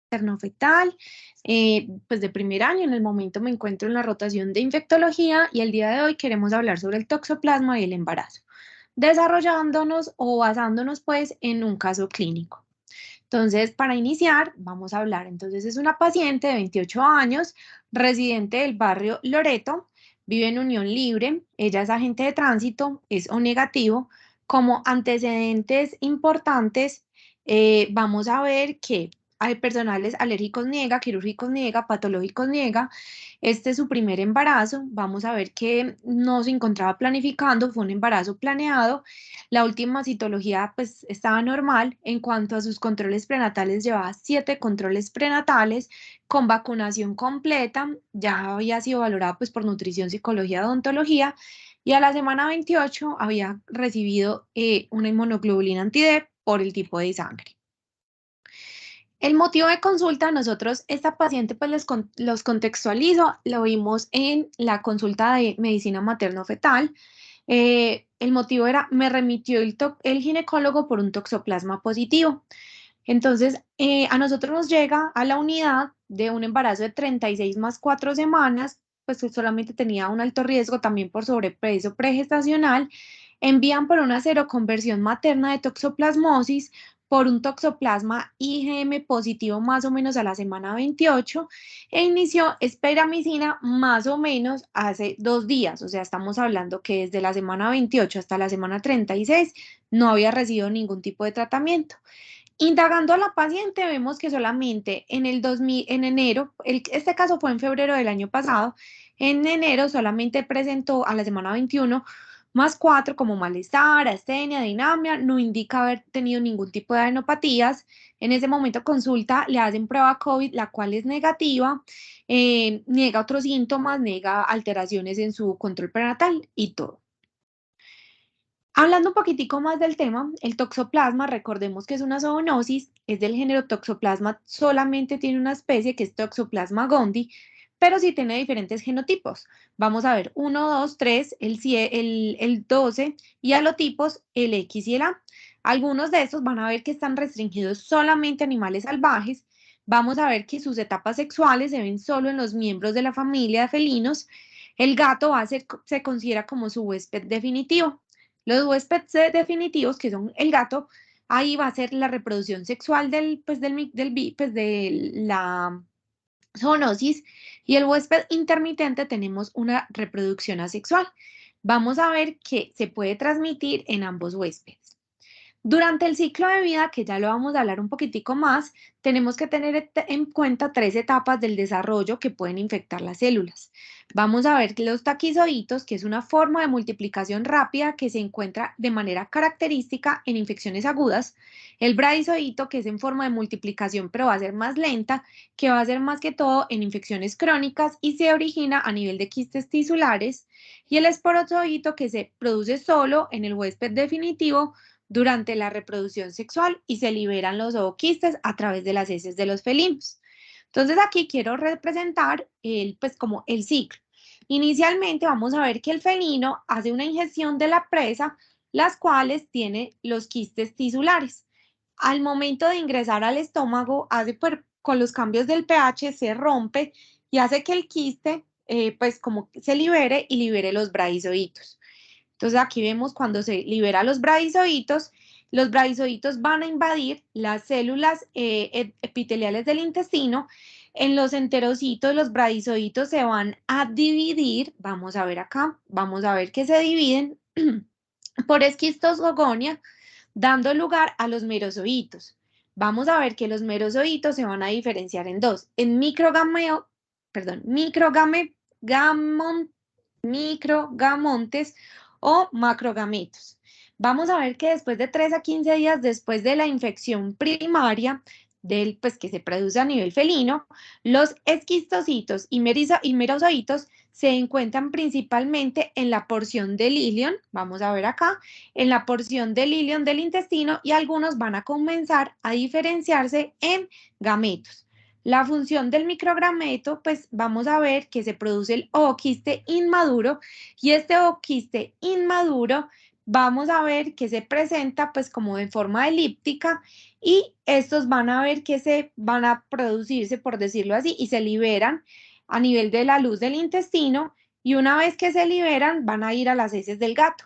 materno-fetal, pues de primer año. En el momento me encuentro en la rotación de infectología y el día de hoy queremos hablar sobre el toxoplasma y el embarazo, desarrollándonos o basándonos pues en un caso clínico. Entonces, para iniciar, vamos a hablar. Entonces, es una paciente de 28 años, residente del barrio Loreto, vive en unión libre, ella es agente de tránsito, es O negativo. Como antecedentes importantes, vamos a ver que hay personales alérgicos niega, quirúrgicos niega, patológicos niega. Este es su primer embarazo. Vamos a ver que no se encontraba planificando, fue un embarazo planeado. La última citología pues estaba normal. En cuanto a sus controles prenatales, llevaba 7 controles prenatales con vacunación completa. Ya había sido valorada pues por nutrición, psicología, odontología. Y a la semana 28 había recibido una inmunoglobulina anti-D por el tipo de sangre. El motivo de consulta, nosotros, esta paciente, pues los contextualizo, lo vimos en la consulta de medicina materno-fetal. El motivo era, me remitió el ginecólogo por un toxoplasma positivo. Entonces, a nosotros nos llega a la unidad de un embarazo de 36 más 4 semanas, pues que solamente tenía un alto riesgo también por sobrepeso pregestacional. Envían por una seroconversión materna de toxoplasmosis por un toxoplasma IgM positivo más o menos a la semana 28 e inició esperamicina más o menos hace 2 días. O sea, estamos hablando que desde la semana 28 hasta la semana 36 no había recibido ningún tipo de tratamiento. Indagando a la paciente, vemos que solamente en enero, este caso fue en febrero del año pasado, en enero solamente presentó a la semana 21 más 4 como malestar, astenia, dinamia, no indica haber tenido ningún tipo de adenopatías. En ese momento consulta, le hacen prueba COVID, la cual es negativa, niega otros síntomas, niega alteraciones en su control prenatal y todo. Hablando un poquitico más del tema, el toxoplasma, recordemos que es una zoonosis, es del género Toxoplasma, solamente tiene una especie que es Toxoplasma gondii, pero sí tiene diferentes genotipos. Vamos a ver 1, 2, 3, el 12 y alotipos el X y el A. Algunos de estos van a ver que están restringidos solamente a animales salvajes. Vamos a ver que sus etapas sexuales se ven solo en los miembros de la familia de felinos. El gato se considera como su huésped definitivo. Los huéspedes definitivos, que son el gato, ahí va a ser la reproducción sexual de la zoonosis, y el huésped intermitente tenemos una reproducción asexual. Vamos a ver que se puede transmitir en ambos huéspedes. Durante el ciclo de vida, que ya lo vamos a hablar un poquitico más, tenemos que tener en cuenta 3 etapas del desarrollo que pueden infectar las células. Vamos a ver los taquizoitos, que es una forma de multiplicación rápida que se encuentra de manera característica en infecciones agudas. El bradizoito, que es en forma de multiplicación, pero va a ser más lenta, que va a ser más que todo en infecciones crónicas y se origina a nivel de quistes tisulares. Y el esporozoito, que se produce solo en el huésped definitivo durante la reproducción sexual y se liberan los ooquistes a través de las heces de los felinos. Entonces aquí quiero representar pues como el ciclo. Inicialmente vamos a ver que el felino hace una ingestión de la presa, las cuales tiene los quistes tisulares. Al momento de ingresar al estómago, con los cambios del pH se rompe y hace que el quiste pues como se libere y libere los bradizoitos. Entonces aquí vemos cuando se libera los bradizoitos van a invadir las células epiteliales del intestino. En los enterocitos, los bradizoitos se van a dividir, vamos a ver acá, vamos a ver que se dividen por esquistosogonia, dando lugar a los merozoitos. Vamos a ver que los merozoitos se van a diferenciar en dos, en microgamontes o macrogametos. Vamos a ver que después de 3 a 15 días después de la infección primaria, pues, que se produce a nivel felino, los esquistocitos y merozoitos se encuentran principalmente en la porción del ilion, vamos a ver acá, en la porción del ilion del intestino, y algunos van a comenzar a diferenciarse en gametos. La función del microgameto, pues vamos a ver que se produce el ooquiste inmaduro, y este ooquiste inmaduro vamos a ver que se presenta pues como de forma elíptica y estos van a ver que se van a producirse, por decirlo así, y se liberan a nivel de la luz del intestino y una vez que se liberan van a ir a las heces del gato.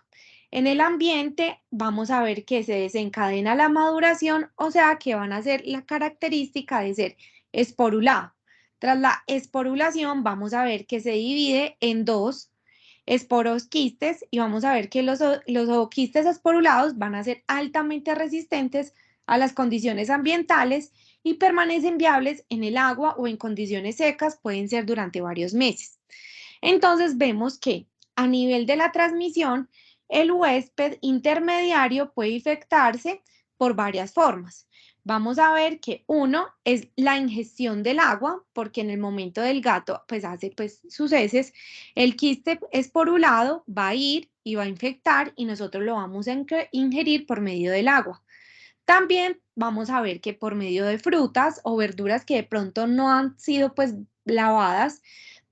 En el ambiente vamos a ver que se desencadena la maduración, o sea que van a ser la característica de ser esporulado. Tras la esporulación vamos a ver que se divide en dos esporosquistes y vamos a ver que los ooquistes esporulados van a ser altamente resistentes a las condiciones ambientales y permanecen viables en el agua o en condiciones secas, pueden ser durante varios meses. Entonces vemos que a nivel de la transmisión, el huésped intermediario puede infectarse por varias formas. Vamos a ver que uno es la ingestión del agua, porque en el momento del gato pues hace pues sus heces, el quiste esporulado va a ir y va a infectar y nosotros lo vamos a ingerir por medio del agua. También vamos a ver que por medio de frutas o verduras que de pronto no han sido pues lavadas,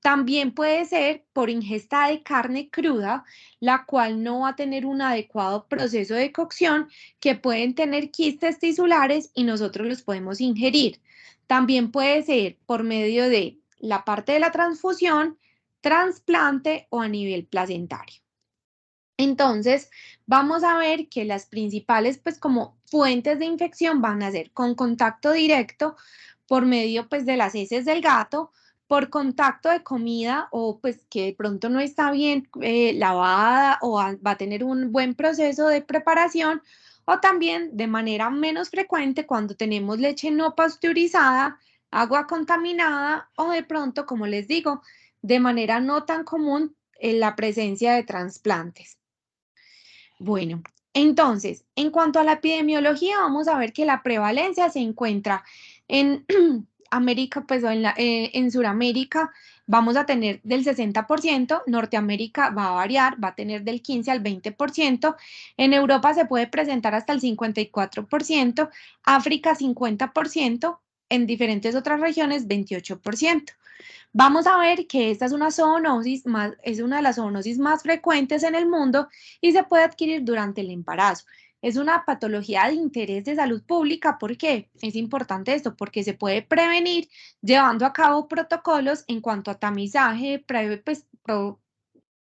también puede ser por ingesta de carne cruda, la cual no va a tener un adecuado proceso de cocción, que pueden tener quistes tisulares y nosotros los podemos ingerir. También puede ser por medio de la parte de la transfusión, trasplante o a nivel placentario. Entonces, vamos a ver que las principales, pues como fuentes de infección van a ser con contacto directo por medio, pues de las heces del gato, por contacto de comida o pues que de pronto no está bien lavada o va a tener un buen proceso de preparación o también de manera menos frecuente cuando tenemos leche no pasteurizada, agua contaminada o de pronto, como les digo, de manera no tan común en la presencia de trasplantes. Bueno, entonces, en cuanto a la epidemiología, vamos a ver que la prevalencia se encuentra en América, pues en Sudamérica vamos a tener del 60%, Norteamérica va a variar, va a tener del 15 al 20%, en Europa se puede presentar hasta el 54%, África 50%, en diferentes otras regiones 28%. Vamos a ver que esta es una zoonosis es una de las zoonosis más frecuentes en el mundo y se puede adquirir durante el embarazo. Es una patología de interés de salud pública. ¿Por qué? Es importante esto, porque se puede prevenir llevando a cabo protocolos en cuanto a tamizaje, pues,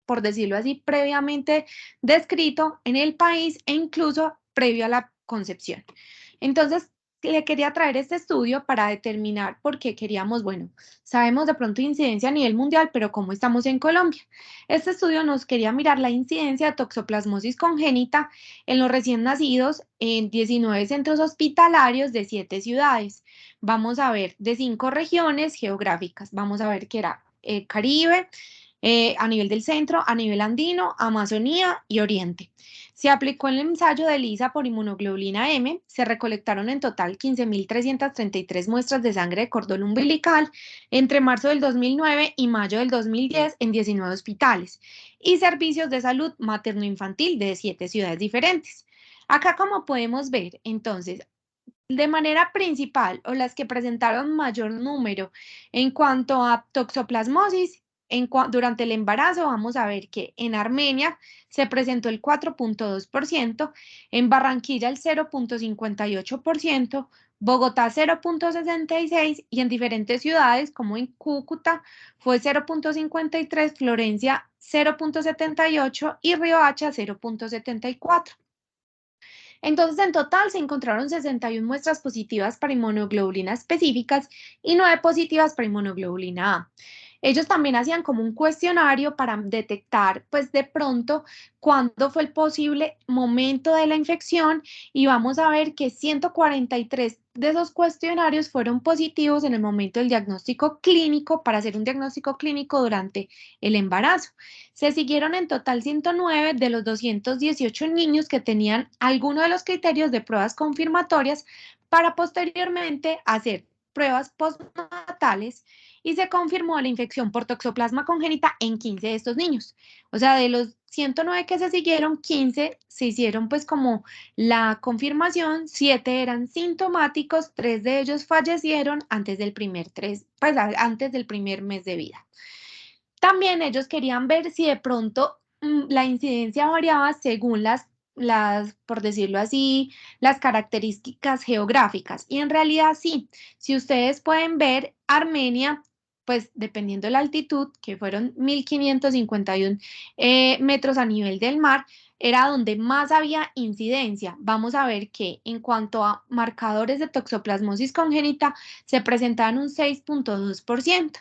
por decirlo así, previamente descrito en el país e incluso previo a la concepción. Entonces, le quería traer este estudio para determinar por qué queríamos, bueno, sabemos de pronto incidencia a nivel mundial, pero ¿cómo estamos en Colombia? Este estudio nos quería mirar la incidencia de toxoplasmosis congénita en los recién nacidos en 19 centros hospitalarios de 7 ciudades. Vamos a ver de 5 regiones geográficas. Vamos a ver que era Caribe, a nivel del centro, a nivel andino, Amazonía y Oriente. Se aplicó el ensayo de ELISA por inmunoglobulina M, se recolectaron en total 15.333 muestras de sangre de cordón umbilical entre marzo del 2009 y mayo del 2010 en 19 hospitales y servicios de salud materno-infantil de 7 ciudades diferentes. Acá, como podemos ver, entonces, de manera principal o las que presentaron mayor número en cuanto a toxoplasmosis durante el embarazo, vamos a ver que en Armenia se presentó el 4.2%, en Barranquilla el 0.58%, Bogotá 0.66% y en diferentes ciudades como en Cúcuta fue 0.53%, Florencia 0.78% y Riohacha 0.74%. Entonces, en total se encontraron 61 muestras positivas para inmunoglobulina específicas y 9 positivas para inmunoglobulina A. Ellos también hacían como un cuestionario para detectar, pues de pronto, cuándo fue el posible momento de la infección y vamos a ver que 143 de esos cuestionarios fueron positivos en el momento del diagnóstico clínico para hacer un diagnóstico clínico durante el embarazo. Se siguieron en total 109 de los 218 niños que tenían alguno de los criterios de pruebas confirmatorias para posteriormente hacer pruebas postnatales y se confirmó la infección por toxoplasma congénita en 15 de estos niños. O sea, de los 109 que se siguieron, 15 se hicieron pues como la confirmación, 7 eran sintomáticos, 3 de ellos fallecieron antes del antes del primer mes de vida. También ellos querían ver si de pronto la incidencia variaba según las por decirlo así, las características geográficas. Y en realidad sí, si ustedes pueden ver, Armenia, pues dependiendo de la altitud, que fueron 1551 metros a nivel del mar, era donde más había incidencia. Vamos a ver que en cuanto a marcadores de toxoplasmosis congénita, se presentaban un 6,2%.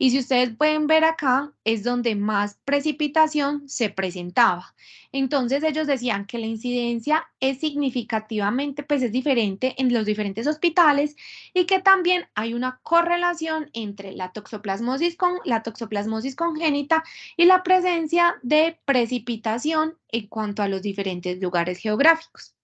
Y si ustedes pueden ver acá, es donde más precipitación se presentaba. Entonces ellos decían que la incidencia es significativamente, pues es diferente en los diferentes hospitales y que también hay una correlación entre la toxoplasmosis congénita y la presencia de precipitación en cuanto a los diferentes lugares geográficos.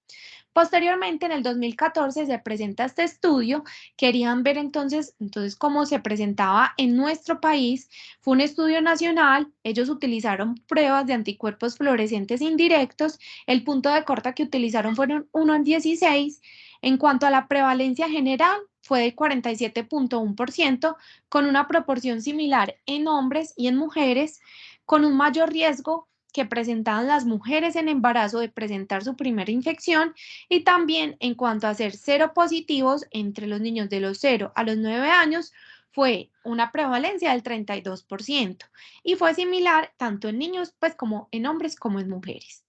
Posteriormente, en el 2014 se presenta este estudio, querían ver entonces cómo se presentaba en nuestro país. Fue un estudio nacional, ellos utilizaron pruebas de anticuerpos fluorescentes indirectos, el punto de corta que utilizaron fueron 1 en 16. En cuanto a la prevalencia general, fue de 47,1%, con una proporción similar en hombres y en mujeres, con un mayor riesgo que presentaban las mujeres en embarazo de presentar su primera infección y también en cuanto a ser seropositivos entre los niños de los 0 a los 9 años fue una prevalencia del 32% y fue similar tanto en niños pues como en hombres como en mujeres.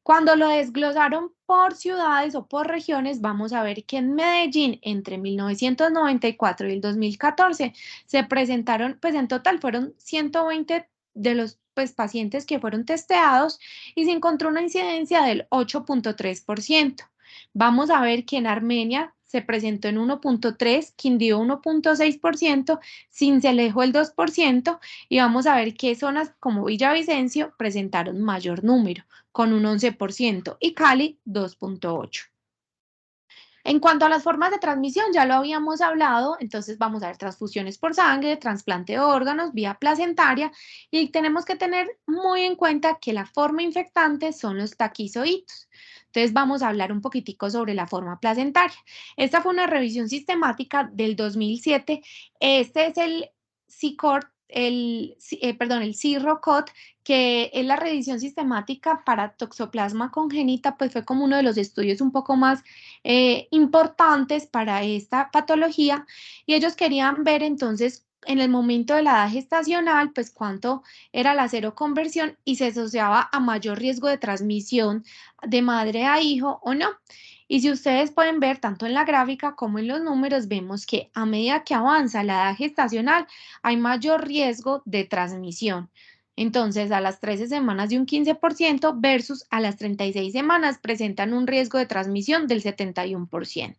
Cuando lo desglosaron por ciudades o por regiones, vamos a ver que en Medellín entre 1994 y el 2014 se presentaron, pues en total fueron 120 de los pues, pacientes que fueron testeados y se encontró una incidencia del 8,3%. Vamos a ver que en Armenia se presentó en 1,3, Quindío 1,6%, Sincelejo el 2% y vamos a ver que zonas como Villavicencio presentaron mayor número con un 11% y Cali 2,8%. En cuanto a las formas de transmisión, ya lo habíamos hablado, entonces vamos a ver transfusiones por sangre, trasplante de órganos, vía placentaria y tenemos que tener muy en cuenta que la forma infectante son los taquizoitos. Entonces vamos a hablar un poquitico sobre la forma placentaria. Esta fue una revisión sistemática del 2007. Este es el CICOR, el CIRRO-COT, que es la revisión sistemática para toxoplasma congénita, pues fue como uno de los estudios un poco más importantes para esta patología y ellos querían ver entonces en el momento de la edad gestacional, pues cuánto era la seroconversión y se asociaba a mayor riesgo de transmisión de madre a hijo o no. Y si ustedes pueden ver tanto en la gráfica como en los números, vemos que a medida que avanza la edad gestacional hay mayor riesgo de transmisión. Entonces, a las 13 semanas de un 15% versus a las 36 semanas presentan un riesgo de transmisión del 71%.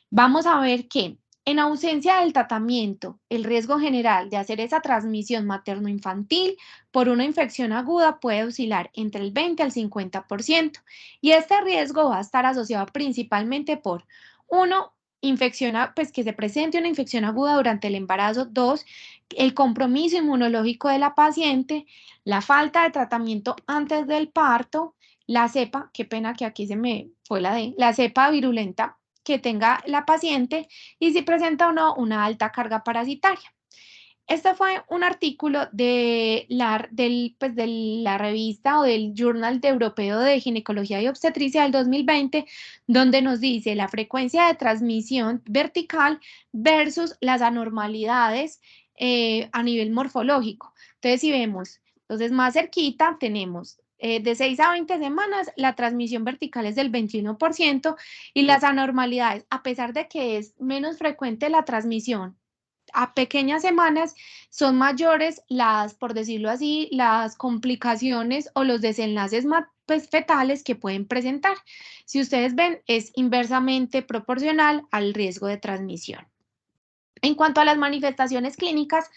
Vamos a ver que en ausencia del tratamiento, el riesgo general de hacer esa transmisión materno-infantil por una infección aguda puede oscilar entre el 20 al 50% y este riesgo va a estar asociado principalmente por, uno, pues que se presente una infección aguda durante el embarazo, dos, el compromiso inmunológico de la paciente, la falta de tratamiento antes del parto, la cepa, qué pena que aquí se me fue la cepa virulenta que tenga la paciente y si presenta o no una alta carga parasitaria. Este fue un artículo de la revista o del Journal Europeo de Ginecología y Obstetricia del 2020, donde nos dice la frecuencia de transmisión vertical versus las anormalidades a nivel morfológico. Entonces, si vemos, entonces más cerquita tenemos de 6 a 20 semanas, la transmisión vertical es del 21% y las anormalidades, a pesar de que es menos frecuente la transmisión a pequeñas semanas, son mayores las, por decirlo así, las complicaciones o los desenlaces pues, fetales que pueden presentar. Si ustedes ven, es inversamente proporcional al riesgo de transmisión. En cuanto a las manifestaciones clínicas,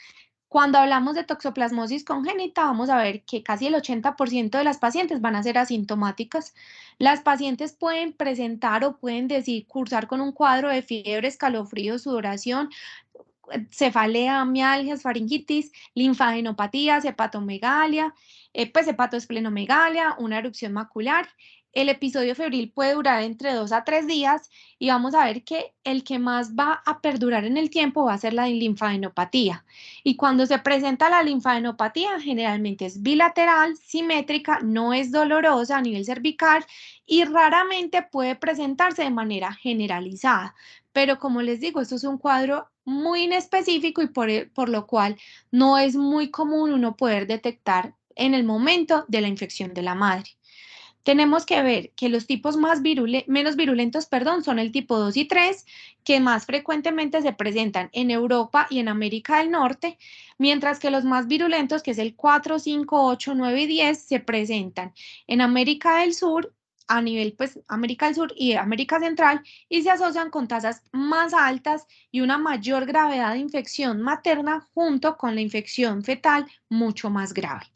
cuando hablamos de toxoplasmosis congénita, vamos a ver que casi el 80% de las pacientes van a ser asintomáticas. Las pacientes pueden presentar o pueden decir cursar con un cuadro de fiebre, escalofrío, sudoración, cefalea, mialgias, faringitis, linfadenopatías, hepatomegalia, pues hepatoesplenomegalia, una erupción macular. el episodio febril puede durar entre 2 a 3 días y vamos a ver que el que más va a perdurar en el tiempo va a ser la linfadenopatía. Y cuando se presenta la linfadenopatía, generalmente es bilateral, simétrica, no es dolorosa a nivel cervical y raramente puede presentarse de manera generalizada. Pero como les digo, esto es un cuadro muy inespecífico y por lo cual no es muy común uno poder detectar en el momento de la infección de la madre. Tenemos que ver que los tipos menos virulentos, son el tipo 2 y 3, que más frecuentemente se presentan en Europa y en América del Norte, mientras que los más virulentos, que es el 4, 5, 8, 9 y 10, se presentan en América del Sur, a nivel pues América del Sur y América Central, y se asocian con tasas más altas y una mayor gravedad de infección materna junto con la infección fetal mucho más grave.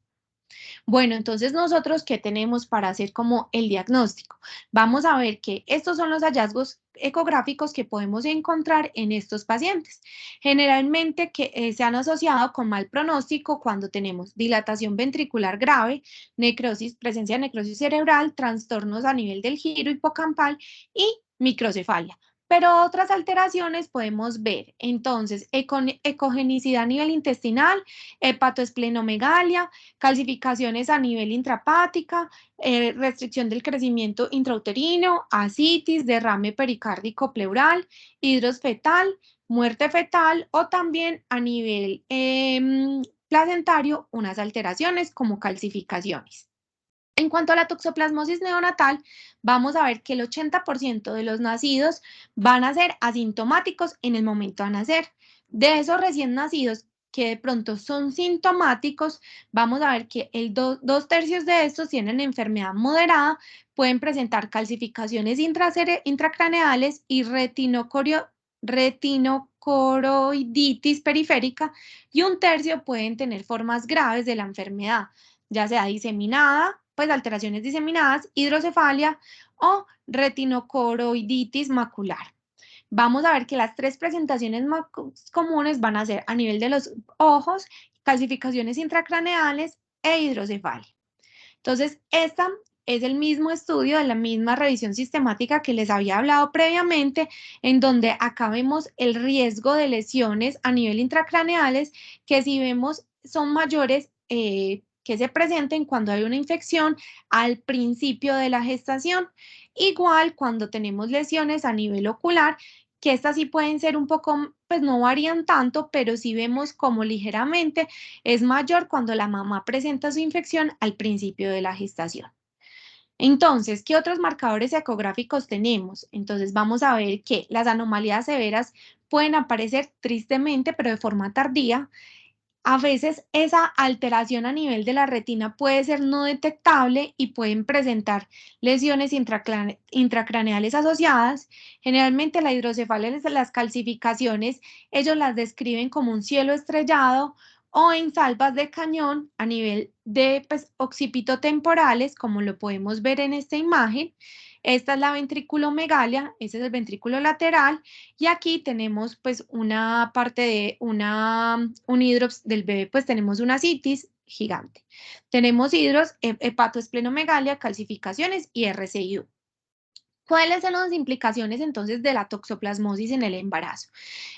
Bueno, entonces nosotros, ¿qué tenemos para hacer como el diagnóstico? Vamos a ver que estos son los hallazgos ecográficos que podemos encontrar en estos pacientes. Generalmente que se han asociado con mal pronóstico cuando tenemos dilatación ventricular grave, necrosis, presencia de necrosis cerebral, trastornos a nivel del giro hipocampal y microcefalia. Pero otras alteraciones podemos ver, entonces, ecogenicidad a nivel intestinal, hepatoesplenomegalia, calcificaciones a nivel intrahepática, restricción del crecimiento intrauterino, ascitis, derrame pericárdico pleural, hidros fetal, muerte fetal o también a nivel placentario unas alteraciones como calcificaciones. En cuanto a la toxoplasmosis neonatal, vamos a ver que el 80% de los nacidos van a ser asintomáticos en el momento de nacer. De esos recién nacidos que de pronto son sintomáticos, vamos a ver que 2/3 de estos tienen enfermedad moderada, pueden presentar calcificaciones intracraneales y retinocoroiditis periférica y 1/3 pueden tener formas graves de la enfermedad, ya sea diseminada, pues alteraciones diseminadas, hidrocefalia o retinocoroiditis macular. Vamos a ver que las 3 presentaciones más comunes van a ser a nivel de los ojos, calcificaciones intracraneales e hidrocefalia. Entonces, esta es el mismo estudio de la misma revisión sistemática que les había hablado previamente, en donde acá vemos el riesgo de lesiones a nivel intracraneales, que si vemos son mayores que se presenten cuando hay una infección al principio de la gestación. Igual cuando tenemos lesiones a nivel ocular, que estas sí pueden ser un poco, pues no varían tanto, pero sí vemos como ligeramente es mayor cuando la mamá presenta su infección al principio de la gestación. Entonces, ¿qué otros marcadores ecográficos tenemos? Entonces, vamos a ver que las anomalías severas pueden aparecer tristemente, pero de forma tardía. A veces esa alteración a nivel de la retina puede ser no detectable y pueden presentar lesiones intracraneales asociadas. Generalmente la hidrocefalia, las calcificaciones, ellos las describen como un cielo estrellado o en salvas de cañón a nivel de occipitotemporales, como lo podemos ver en esta imagen. Esta es la ventriculomegalia, ese es el ventrículo lateral, y aquí tenemos pues una parte de un hidrops del bebé, pues tenemos una citis gigante. Tenemos hidros, hepatoesplenomegalia, calcificaciones y RCIU. ¿Cuáles son las implicaciones entonces de la toxoplasmosis en el embarazo?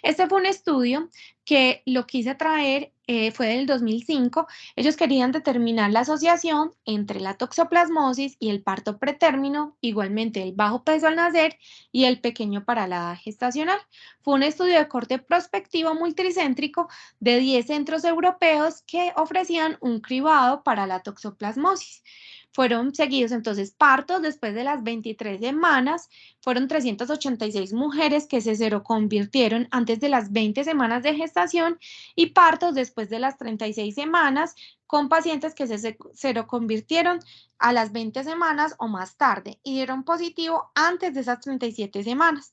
Este fue un estudio que lo quise traer, fue del 2005. Ellos querían determinar la asociación entre la toxoplasmosis y el parto pretérmino, igualmente el bajo peso al nacer y el pequeño para la edad gestacional. Fue un estudio de corte prospectivo multicéntrico de 10 centros europeos que ofrecían un cribado para la toxoplasmosis. Fueron seguidos entonces partos después de las 23 semanas, fueron 386 mujeres que se seroconvirtieron antes de las 20 semanas de gestación y partos después de las 36 semanas con pacientes que se seroconvirtieron a las 20 semanas o más tarde y dieron positivo antes de esas 37 semanas.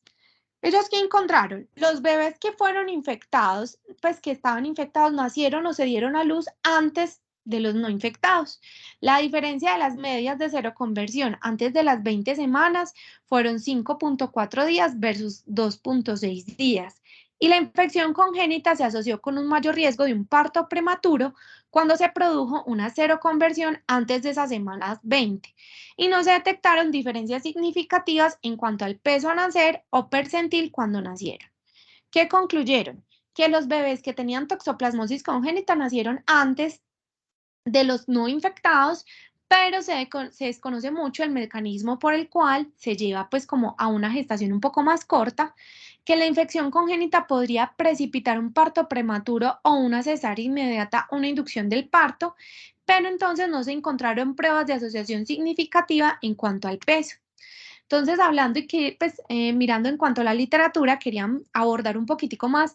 ¿Ellos qué encontraron? Los bebés que fueron infectados, pues que estaban infectados, nacieron o se dieron a luz antes de los no infectados. La diferencia de las medias de seroconversión antes de las 20 semanas fueron 5.4 días versus 2.6 días. Y la infección congénita se asoció con un mayor riesgo de un parto prematuro cuando se produjo una seroconversión antes de esas semanas 20 y no se detectaron diferencias significativas en cuanto al peso a nacer o percentil cuando nacieron. ¿Qué concluyeron? Que los bebés que tenían toxoplasmosis congénita nacieron antes de los no infectados, pero se desconoce mucho el mecanismo por el cual se lleva pues como a una gestación un poco más corta, que la infección congénita podría precipitar un parto prematuro o una cesárea inmediata, una inducción del parto, pero entonces no se encontraron pruebas de asociación significativa en cuanto al peso. Entonces, hablando y que, pues, mirando en cuanto a la literatura, querían abordar un poquitico más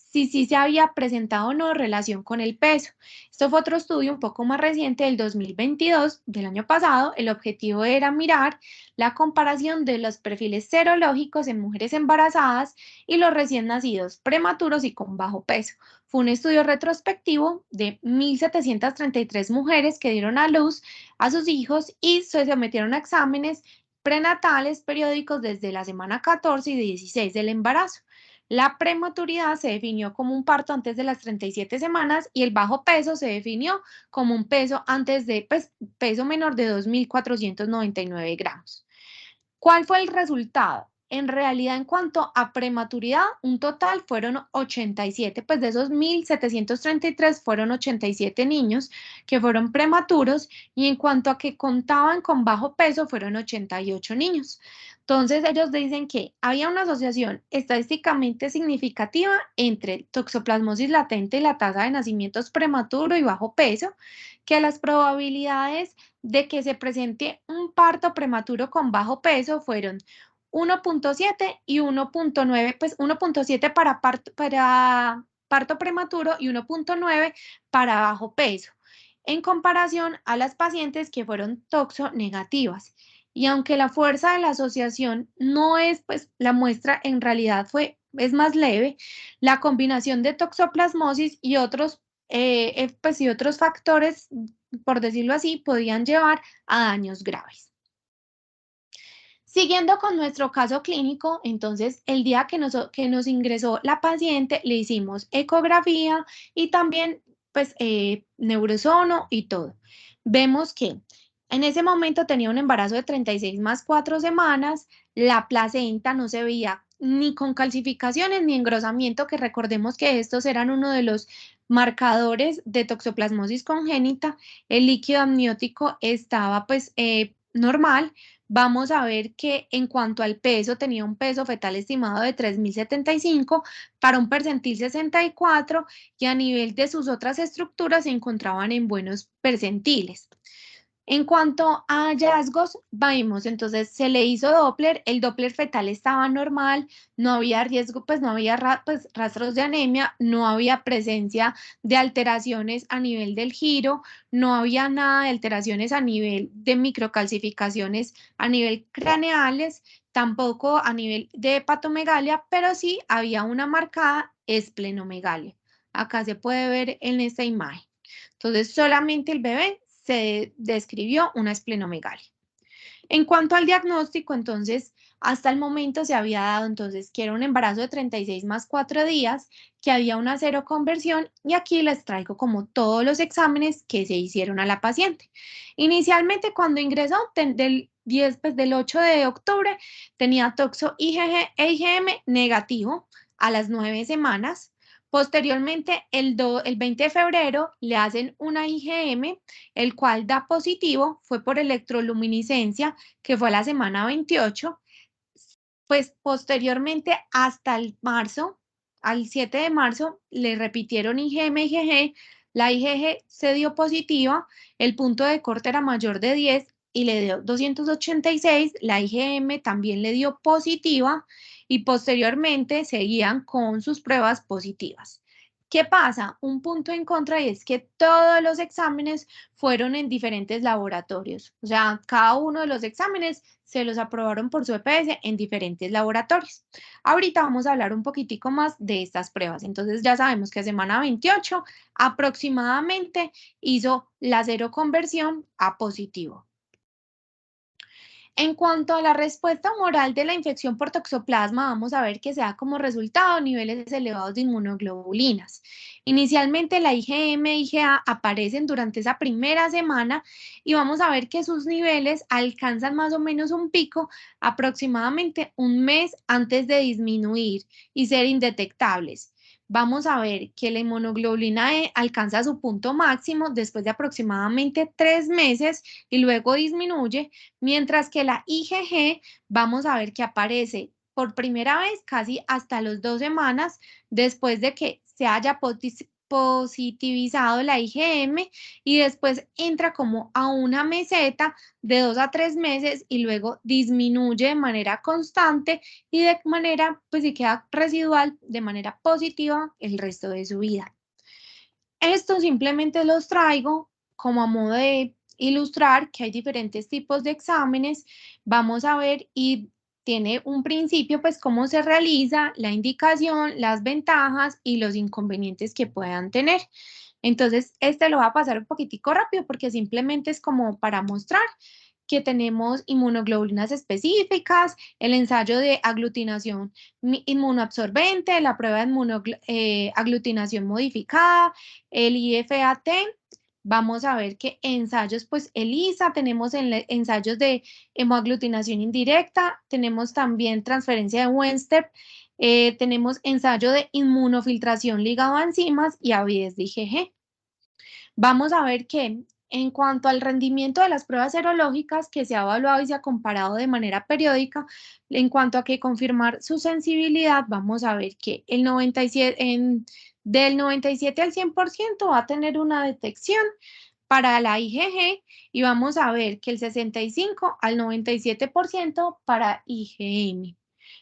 si sí se había presentado o no relación con el peso. Esto fue otro estudio un poco más reciente del 2022, del año pasado. El objetivo era mirar la comparación de los perfiles serológicos en mujeres embarazadas y los recién nacidos prematuros y con bajo peso. Fue un estudio retrospectivo de 1.733 mujeres que dieron a luz a sus hijos y se sometieron a exámenes prenatales periódicos desde la semana 14 y 16 del embarazo. La prematuridad se definió como un parto antes de las 37 semanas y el bajo peso se definió como un peso antes de, pues, peso menor de 2.499 gramos. ¿Cuál fue el resultado? En realidad, en cuanto a prematuridad, un total fueron 87, pues de esos 1.733 fueron 87 niños que fueron prematuros y en cuanto a que contaban con bajo peso fueron 88 niños. Entonces, ellos dicen que había una asociación estadísticamente significativa entre toxoplasmosis latente y la tasa de nacimientos prematuro y bajo peso, que las probabilidades de que se presente un parto prematuro con bajo peso fueron 1.7 y 1.9, pues 1.7 para parto prematuro y 1.9 para bajo peso, en comparación a las pacientes que fueron toxo-negativas. Y aunque la fuerza de la asociación no es, pues la muestra en realidad es más leve, la combinación de toxoplasmosis y y otros factores, por decirlo así, podían llevar a daños graves. Siguiendo con nuestro caso clínico, entonces el día que nos ingresó la paciente le hicimos ecografía y también pues neurosono y todo. Vemos que en ese momento tenía un embarazo de 36 más 4 semanas, la placenta no se veía ni con calcificaciones ni engrosamiento, que recordemos que estos eran uno de los marcadores de toxoplasmosis congénita, el líquido amniótico estaba pues normal. Vamos a ver que en cuanto al peso, tenía un peso fetal estimado de 3.075 para un percentil 64 y a nivel de sus otras estructuras se encontraban en buenos percentiles. En cuanto a hallazgos, vimos, entonces se le hizo Doppler, el Doppler fetal estaba normal, no había riesgo, pues no había pues, rastros de anemia, no había presencia de alteraciones a nivel del giro, no había nada de alteraciones a nivel de microcalcificaciones a nivel craneales, tampoco a nivel de hepatomegalia, pero sí había una marcada esplenomegalia. Acá se puede ver en esta imagen. Entonces, solamente el bebé se describió una esplenomegalia. En cuanto al diagnóstico, entonces, hasta el momento se había dado entonces que era un embarazo de 36 más 4 días, que había una seroconversión y aquí les traigo como todos los exámenes que se hicieron a la paciente. Inicialmente cuando ingresó del 8 de octubre tenía toxo IgG e IgM negativo a las 9 semanas. Posteriormente, el 20 de febrero le hacen una IgM, el cual da positivo, fue por electroluminiscencia, que fue a la semana 28. Pues posteriormente, hasta el marzo, al 7 de marzo, le repitieron IgM, IgG, la IgG se dio positiva, el punto de corte era mayor de 10 y le dio 286, la IgM también le dio positiva y posteriormente seguían con sus pruebas positivas. ¿Qué pasa? Un punto en contra y es que todos los exámenes fueron en diferentes laboratorios. O sea, cada uno de los exámenes se los aprobaron por su EPS en diferentes laboratorios. Ahorita vamos a hablar un poquitico más de estas pruebas. Entonces ya sabemos que a semana 28 aproximadamente hizo la seroconversión a positivo. En cuanto a la respuesta humoral de la infección por toxoplasma, vamos a ver que se da como resultado niveles elevados de inmunoglobulinas. Inicialmente la IgM e IgA aparecen durante esa primera semana y vamos a ver que sus niveles alcanzan más o menos un pico aproximadamente un mes antes de disminuir y ser indetectables. Vamos a ver que la inmunoglobulina E alcanza su punto máximo después de aproximadamente 3 meses y luego disminuye, mientras que la IgG vamos a ver que aparece por primera vez casi hasta las 2 semanas después de que se haya positivizado la IgM y después entra como a una meseta de 2 a 3 meses y luego disminuye de manera constante y de manera, pues si queda residual, de manera positiva el resto de su vida. Esto simplemente los traigo como a modo de ilustrar que hay diferentes tipos de exámenes. Vamos a ver y tiene un principio, pues cómo se realiza, la indicación, las ventajas y los inconvenientes que puedan tener. Entonces, este lo voy a pasar un poquitico rápido porque simplemente es como para mostrar que tenemos inmunoglobulinas específicas, el ensayo de aglutinación inmunoabsorbente, la prueba de aglutinación modificada, el IFAT. Vamos a ver que ensayos, pues ELISA, tenemos ensayos de hemoaglutinación indirecta, tenemos también transferencia de Western, tenemos ensayo de inmunofiltración ligado a enzimas y avidez de IgG. Vamos a ver que en cuanto al rendimiento de las pruebas serológicas que se ha evaluado y se ha comparado de manera periódica, en cuanto a que confirmar su sensibilidad, vamos a ver que del 97 al 100% va a tener una detección para la IgG y vamos a ver que el 65 al 97% para IgM.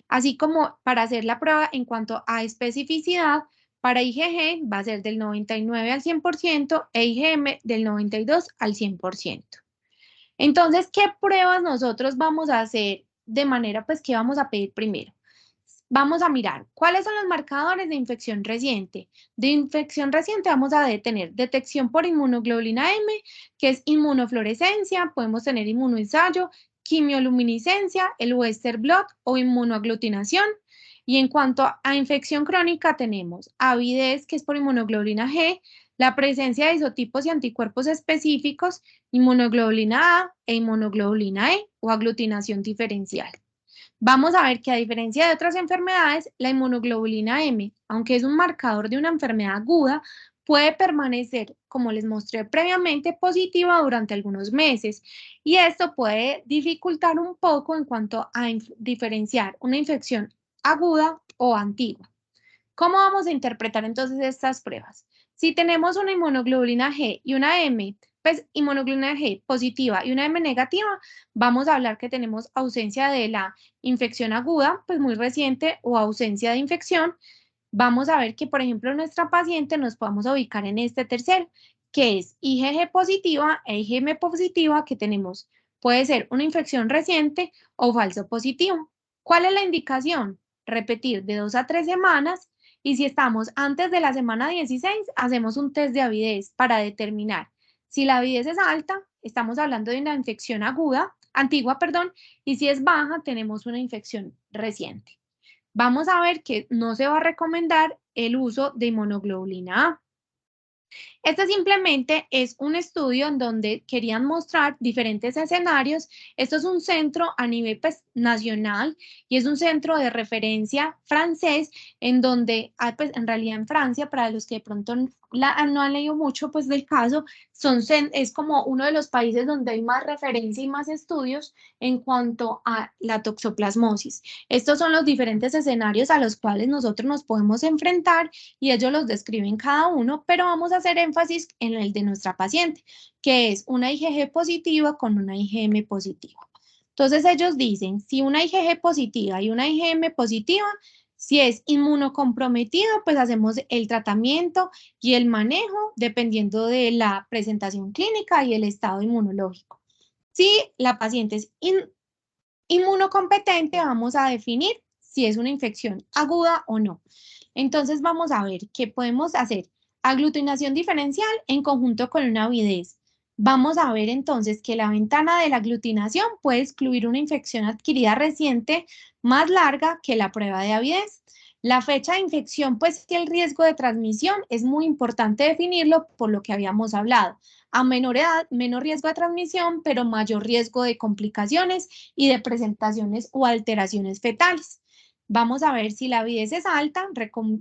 Así como para hacer la prueba en cuanto a especificidad, para IgG va a ser del 99 al 100% e IgM del 92 al 100%. Entonces, ¿qué pruebas nosotros vamos a hacer de manera, pues, qué vamos a pedir primero? Vamos a mirar cuáles son los marcadores de infección reciente. De infección reciente vamos a tener detección por inmunoglobulina M, que es inmunofluorescencia, podemos tener inmunoensayo, quimioluminiscencia, el Western blot o inmunoaglutinación. Y en cuanto a infección crónica tenemos avidez, que es por inmunoglobulina G, la presencia de isotipos y anticuerpos específicos, inmunoglobulina A e inmunoglobulina E o aglutinación diferencial. Vamos a ver que a diferencia de otras enfermedades, la inmunoglobulina M, aunque es un marcador de una enfermedad aguda, puede permanecer, como les mostré previamente, positiva durante algunos meses y esto puede dificultar un poco en cuanto a diferenciar una infección aguda o antigua. ¿Cómo vamos a interpretar entonces estas pruebas? Si tenemos una inmunoglobulina G y una M, pues inmunoglobulina G positiva y una M negativa, vamos a hablar que tenemos ausencia de la infección aguda, pues muy reciente, o ausencia de infección. Vamos a ver que, por ejemplo, nuestra paciente nos podemos ubicar en este tercero, que es IgG positiva e IgM positiva, que tenemos, puede ser una infección reciente o falso positivo. ¿Cuál es la indicación? Repetir de 2 a 3 semanas y si estamos antes de la semana 16, hacemos un test de avidez para determinar si la avidez es alta, estamos hablando de una infección antigua, perdón, y si es baja, tenemos una infección reciente. Vamos a ver que no se va a recomendar el uso de inmunoglobulina A. Este simplemente es un estudio en donde querían mostrar diferentes escenarios. Esto es un centro a nivel pues, nacional y es un centro de referencia francés en donde, pues, en realidad en Francia, para los que de pronto no han leído mucho pues, del caso, es como uno de los países donde hay más referencia y más estudios en cuanto a la toxoplasmosis. Estos son los diferentes escenarios a los cuales nosotros nos podemos enfrentar y ellos los describen cada uno, pero vamos a hacer énfasis en el de nuestra paciente, que es una IgG positiva con una IgM positiva. Entonces ellos dicen, si una IgG positiva y una IgM positiva, si es inmunocomprometido, pues hacemos el tratamiento y el manejo dependiendo de la presentación clínica y el estado inmunológico. Si la paciente es inmunocompetente, vamos a definir si es una infección aguda o no. Entonces vamos a ver qué podemos hacer. Aglutinación diferencial en conjunto con una avidez. Vamos a ver entonces que la ventana de la aglutinación puede excluir una infección adquirida reciente más larga que la prueba de avidez. La fecha de infección, pues que el riesgo de transmisión es muy importante definirlo por lo que habíamos hablado. A menor edad, menor riesgo de transmisión, pero mayor riesgo de complicaciones y de presentaciones o alteraciones fetales. Vamos a ver si la avidez es alta.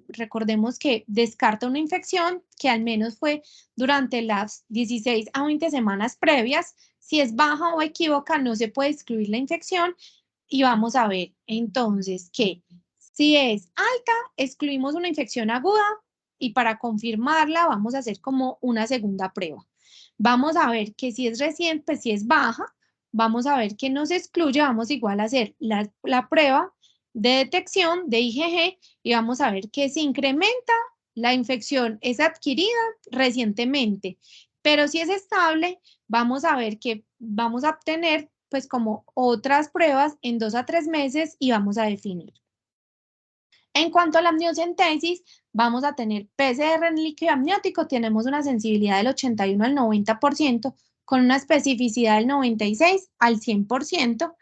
Recordemos que descarta una infección que al menos fue durante las 16 a 20 semanas previas. Si es baja o equívoca, no se puede excluir la infección. Y vamos a ver entonces que si es alta, excluimos una infección aguda y para confirmarla vamos a hacer como una segunda prueba. Vamos a ver que si es reciente, pues si es baja, vamos a ver que no se excluye, vamos igual a hacer la prueba de detección de IgG y vamos a ver que se incrementa la infección es adquirida recientemente, pero si es estable, vamos a ver que vamos a obtener pues como otras pruebas en 2 a 3 meses y vamos a definir. En cuanto a la amniocentesis, vamos a tener PCR en líquido amniótico, tenemos una sensibilidad del 81 al 90%, con una especificidad del 96 al 100%.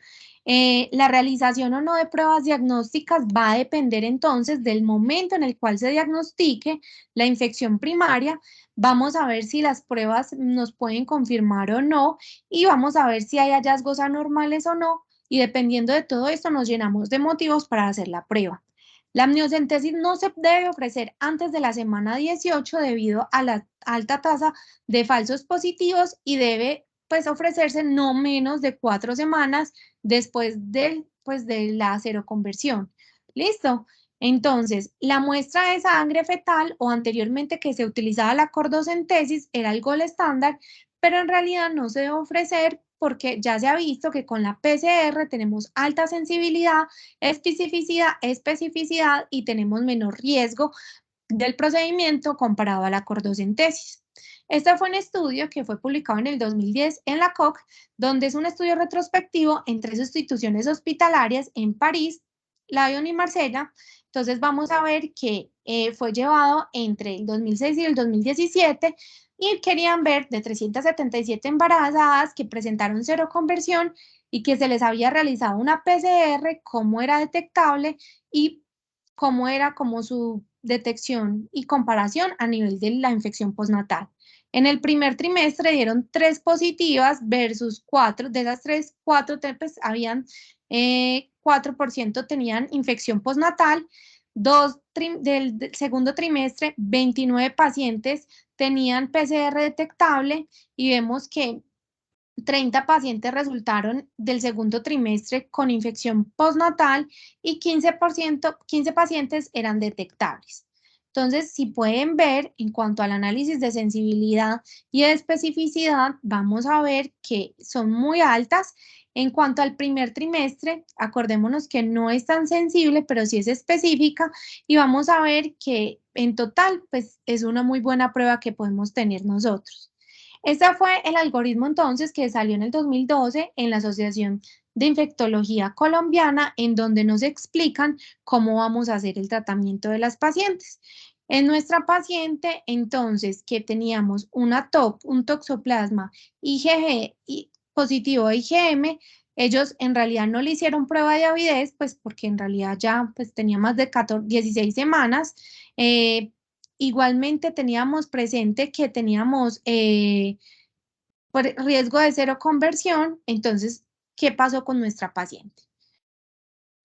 La realización o no de pruebas diagnósticas va a depender entonces del momento en el cual se diagnostique la infección primaria. Vamos a ver si las pruebas nos pueden confirmar o no y vamos a ver si hay hallazgos anormales o no. Y dependiendo de todo esto, nos llenamos de motivos para hacer la prueba. La amniocentesis no se debe ofrecer antes de la semana 18 debido a la alta tasa de falsos positivos y debe pues ofrecerse no menos de 4 semanas después de la seroconversión. ¿Listo? Entonces, la muestra de sangre fetal o anteriormente que se utilizaba la cordocentesis era el gol estándar, pero en realidad no se debe ofrecer porque ya se ha visto que con la PCR tenemos alta sensibilidad, especificidad y tenemos menor riesgo del procedimiento comparado a la cordocentesis. Este fue un estudio que fue publicado en el 2010 en la COC, donde es un estudio retrospectivo en 3 instituciones hospitalarias en París, Lyon y Marsella. Entonces vamos a ver que fue llevado entre el 2006 y el 2017 y querían ver de 377 embarazadas que presentaron cero conversión y que se les había realizado una PCR, cómo era detectable y cómo era como su detección y comparación a nivel de la infección postnatal. En el primer trimestre dieron 3 positivas versus 4, de esas 3, 4 pues, habían 4% tenían infección postnatal, del segundo trimestre 29 pacientes tenían PCR detectable y vemos que 30 pacientes resultaron del segundo trimestre con infección postnatal y 15 pacientes eran detectables. Entonces, si pueden ver, en cuanto al análisis de sensibilidad y de especificidad, vamos a ver que son muy altas. En cuanto al primer trimestre, acordémonos que no es tan sensible, pero sí es específica y vamos a ver que en total, pues es una muy buena prueba que podemos tener nosotros. Este fue el algoritmo entonces que salió en el 2012 en la Asociación de Infectología Colombiana, en donde nos explican cómo vamos a hacer el tratamiento de las pacientes. En nuestra paciente, entonces, que teníamos una TOP, un toxoplasma IgG y positivo a IgM, ellos en realidad no le hicieron prueba de avidez, pues porque en realidad ya pues, tenía más de 16 semanas, igualmente teníamos presente que teníamos riesgo de cero conversión, entonces, ¿qué pasó con nuestra paciente?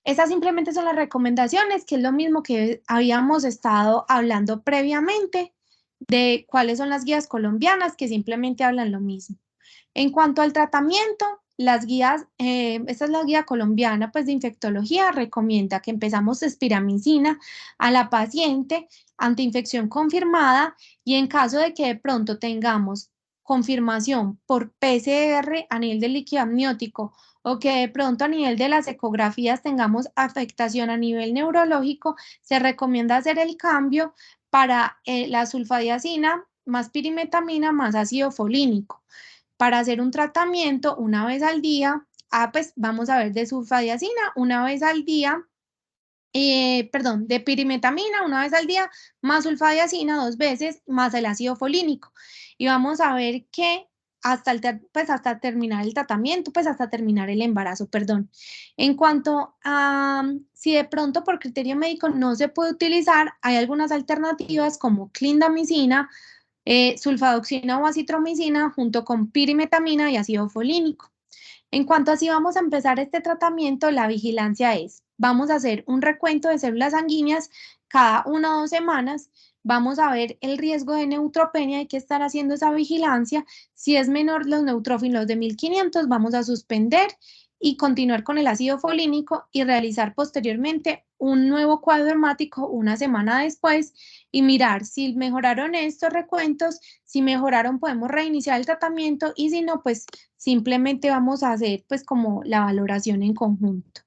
Esas simplemente son las recomendaciones, que es lo mismo que habíamos estado hablando previamente de cuáles son las guías colombianas, que simplemente hablan lo mismo. En cuanto al tratamiento, las guías, esta es la guía colombiana pues, de infectología, recomienda que empezamos espiramicina a la paciente ante infección confirmada y en caso de que de pronto tengamos confirmación por PCR a nivel del líquido amniótico o que de pronto a nivel de las ecografías tengamos afectación a nivel neurológico, se recomienda hacer el cambio para la sulfadiazina más pirimetamina más ácido folínico para hacer un tratamiento una vez al día. Pues vamos a ver de sulfadiazina una vez al día, perdón, de pirimetamina una vez al día, más sulfadiazina 2 veces, más el ácido folínico. Y vamos a ver que pues hasta terminar el tratamiento, pues hasta terminar el embarazo, perdón. En cuanto a si de pronto por criterio médico no se puede utilizar, hay algunas alternativas como clindamicina, sulfadoxina o acitromicina junto con pirimetamina y ácido folínico. En cuanto a si vamos a empezar este tratamiento, la vigilancia es, vamos a hacer un recuento de células sanguíneas cada 1 o 2 semanas, vamos a ver el riesgo de neutropenia, hay que estar haciendo esa vigilancia, si es menor los neutrófilos de 1500, vamos a suspender y continuar con el ácido folínico y realizar posteriormente un nuevo cuadro hemático 1 semana después y mirar si mejoraron estos recuentos, si mejoraron podemos reiniciar el tratamiento y si no, pues simplemente vamos a hacer pues como la valoración en conjunto.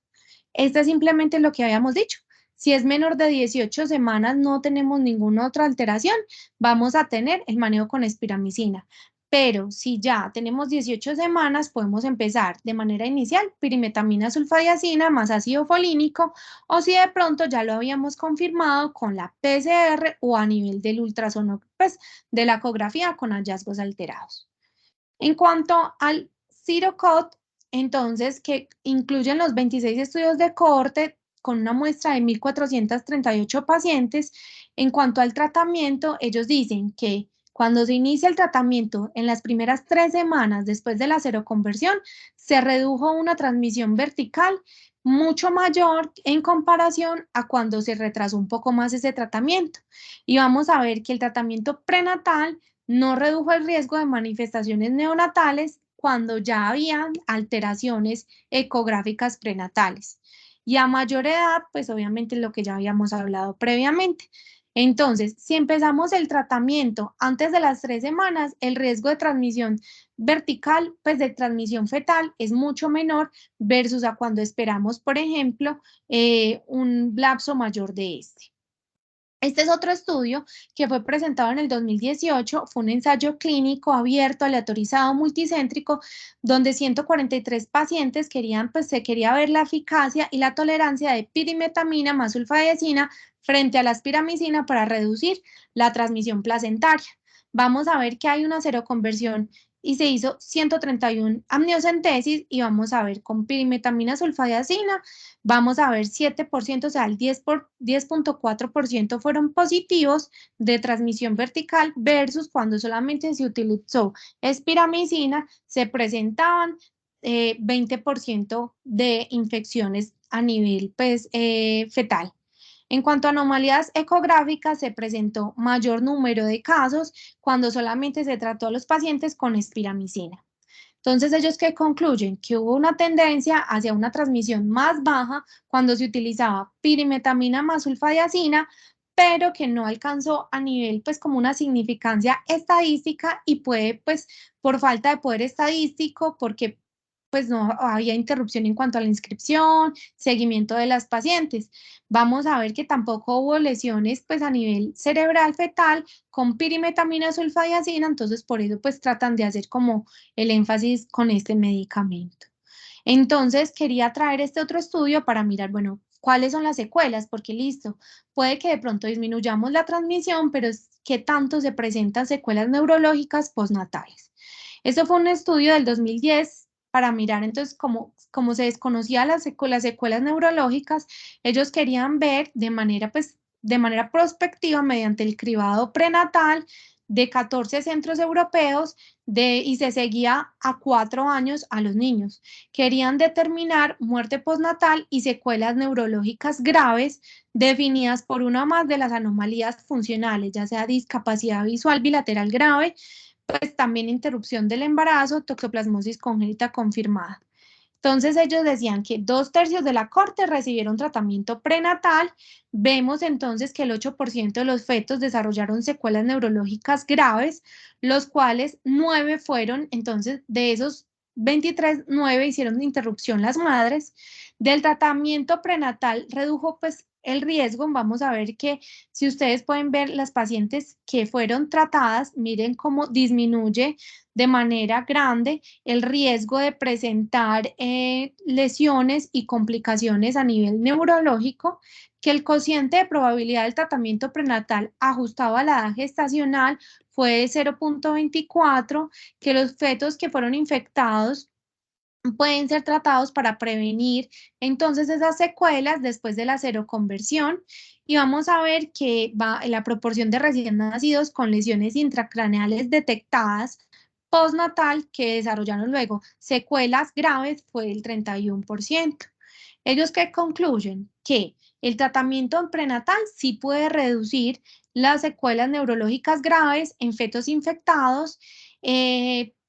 Esto es simplemente lo que habíamos dicho. Si es menor de 18 semanas, no tenemos ninguna otra alteración, vamos a tener el manejo con espiramicina. Pero si ya tenemos 18 semanas, podemos empezar de manera inicial pirimetamina sulfadiazina más ácido folínico, o si de pronto ya lo habíamos confirmado con la PCR o a nivel del ultrasonido, pues de la ecografía con hallazgos alterados. En cuanto al CIROCOT, entonces, que incluyen los 26 estudios de cohorte con una muestra de 1.438 pacientes, en cuanto al tratamiento, ellos dicen que cuando se inicia el tratamiento en las primeras 3 semanas después de la seroconversión, se redujo una transmisión vertical mucho mayor en comparación a cuando se retrasó un poco más ese tratamiento. Y vamos a ver que el tratamiento prenatal no redujo el riesgo de manifestaciones neonatales cuando ya habían alteraciones ecográficas prenatales. Y a mayor edad, pues obviamente lo que ya habíamos hablado previamente. Entonces, si empezamos el tratamiento antes de las 3 semanas, el riesgo de transmisión vertical, pues de transmisión fetal, es mucho menor versus a cuando esperamos, por ejemplo, un lapso mayor de este. Este es otro estudio que fue presentado en el 2018, fue un ensayo clínico abierto, aleatorizado, multicéntrico, donde 143 pacientes se quería ver la eficacia y la tolerancia de pirimetamina más sulfadiazina frente a la espiramicina para reducir la transmisión placentaria. Vamos a ver que hay una seroconversión y se hizo 131 amniocentesis y vamos a ver con pirimetamina sulfadiazina, vamos a ver 7%, o sea, el 10.4% fueron positivos de transmisión vertical versus cuando solamente se utilizó espiramicina, se presentaban 20% de infecciones a nivel pues, fetal. En cuanto a anomalías ecográficas, se presentó mayor número de casos cuando solamente se trató a los pacientes con espiramicina. Entonces, ¿ellos qué concluyen? Que hubo una tendencia hacia una transmisión más baja cuando se utilizaba pirimetamina más sulfadiazina, pero que no alcanzó a nivel, pues, como una significancia estadística y puede, pues, por falta de poder estadístico, porque pues no había interrupción en cuanto a la inscripción, seguimiento de las pacientes. Vamos a ver que tampoco hubo lesiones pues a nivel cerebral fetal con pirimetamina sulfadiazina, entonces por eso pues tratan de hacer como el énfasis con este medicamento. Entonces quería traer este otro estudio para mirar, bueno, cuáles son las secuelas, porque listo, puede que de pronto disminuyamos la transmisión, pero ¿qué tanto se presentan secuelas neurológicas postnatales? Eso fue un estudio del 2010 para mirar, entonces, como se desconocía las secuelas neurológicas, ellos querían ver pues, de manera prospectiva, mediante el cribado prenatal de 14 centros europeos y se seguía a 4 años a los niños. Querían determinar muerte postnatal y secuelas neurológicas graves definidas por una o más de las anomalías funcionales, ya sea discapacidad visual bilateral grave, pues también interrupción del embarazo, toxoplasmosis congénita confirmada. Entonces ellos decían que 2/3 de la corte recibieron tratamiento prenatal. Vemos entonces que el 8% de los fetos desarrollaron secuelas neurológicas graves, los cuales 9 fueron, entonces de esos 23, 9 hicieron interrupción las madres. Del tratamiento prenatal redujo pues el riesgo. Vamos a ver que si ustedes pueden ver las pacientes que fueron tratadas, miren cómo disminuye de manera grande el riesgo de presentar lesiones y complicaciones a nivel neurológico, que el cociente de probabilidad del tratamiento prenatal ajustado a la edad gestacional fue de 0,24, que los fetos que fueron infectados pueden ser tratados para prevenir entonces esas secuelas después de la seroconversión, y vamos a ver que la proporción de recién nacidos con lesiones intracraneales detectadas postnatal que desarrollaron luego secuelas graves fue del 31%. ¿Ellos qué concluyen? Que el tratamiento prenatal sí puede reducir las secuelas neurológicas graves en fetos infectados,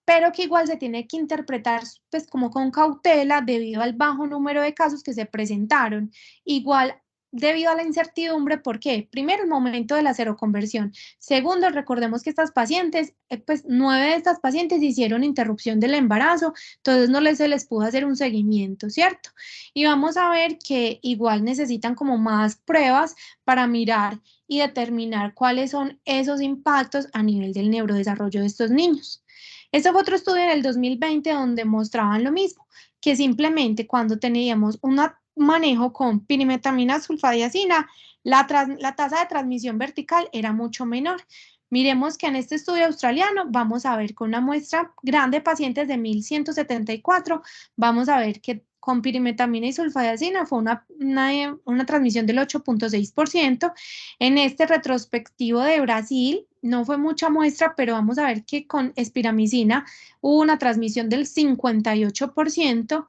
pero que igual se tiene que interpretar pues como con cautela debido al bajo número de casos que se presentaron. Igual debido a la incertidumbre, ¿por qué? Primero, el momento de la seroconversión. Segundo, recordemos que estas pacientes, pues 9 de estas pacientes hicieron interrupción del embarazo, entonces no se les pudo hacer un seguimiento, ¿cierto? Y vamos a ver que igual necesitan como más pruebas para mirar y determinar cuáles son esos impactos a nivel del neurodesarrollo de estos niños. Este fue otro estudio en el 2020 donde mostraban lo mismo, que simplemente cuando teníamos un manejo con pirimetamina sulfadiazina, la tasa de transmisión vertical era mucho menor. Miremos que en este estudio australiano vamos a ver con una muestra grande de pacientes de 1.174, vamos a ver que con pirimetamina y sulfadiazina fue una transmisión del 8,6%. En este retrospectivo de Brasil no fue mucha muestra, pero vamos a ver que con espiramicina hubo una transmisión del 58%.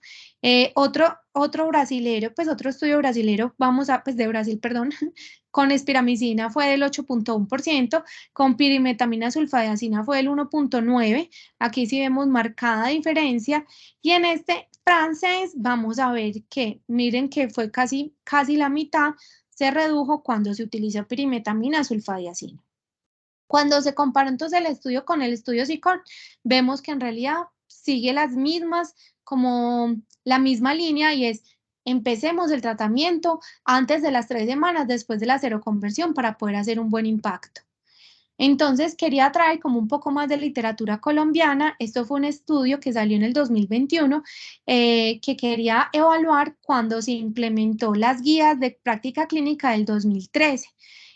Otro brasilero, pues otro estudio brasilero, pues de Brasil, perdón, con espiramicina fue del 8,1%, con pirimetamina sulfadiazina fue del 1,9%. Aquí sí vemos marcada diferencia. Y en este francés vamos a ver que, miren que fue casi la mitad, se redujo cuando se utilizó pirimetamina sulfadiazina. Cuando se compara entonces el estudio con el estudio SICON, vemos que en realidad sigue las mismas, como la misma línea, y es empecemos el tratamiento antes de las 3 semanas después de la seroconversión para poder hacer un buen impacto. Entonces quería traer como un poco más de literatura colombiana. Esto fue un estudio que salió en el 2021 que quería evaluar cuando se implementó las guías de práctica clínica del 2013.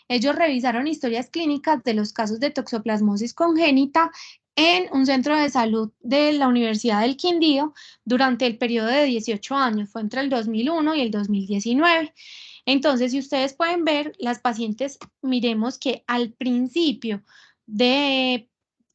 Ellos revisaron historias clínicas de los casos de toxoplasmosis congénita en un centro de salud de la Universidad del Quindío durante el periodo de 18 años, fue entre el 2001 y el 2019. Entonces, si ustedes pueden ver, las pacientes, miremos que al principio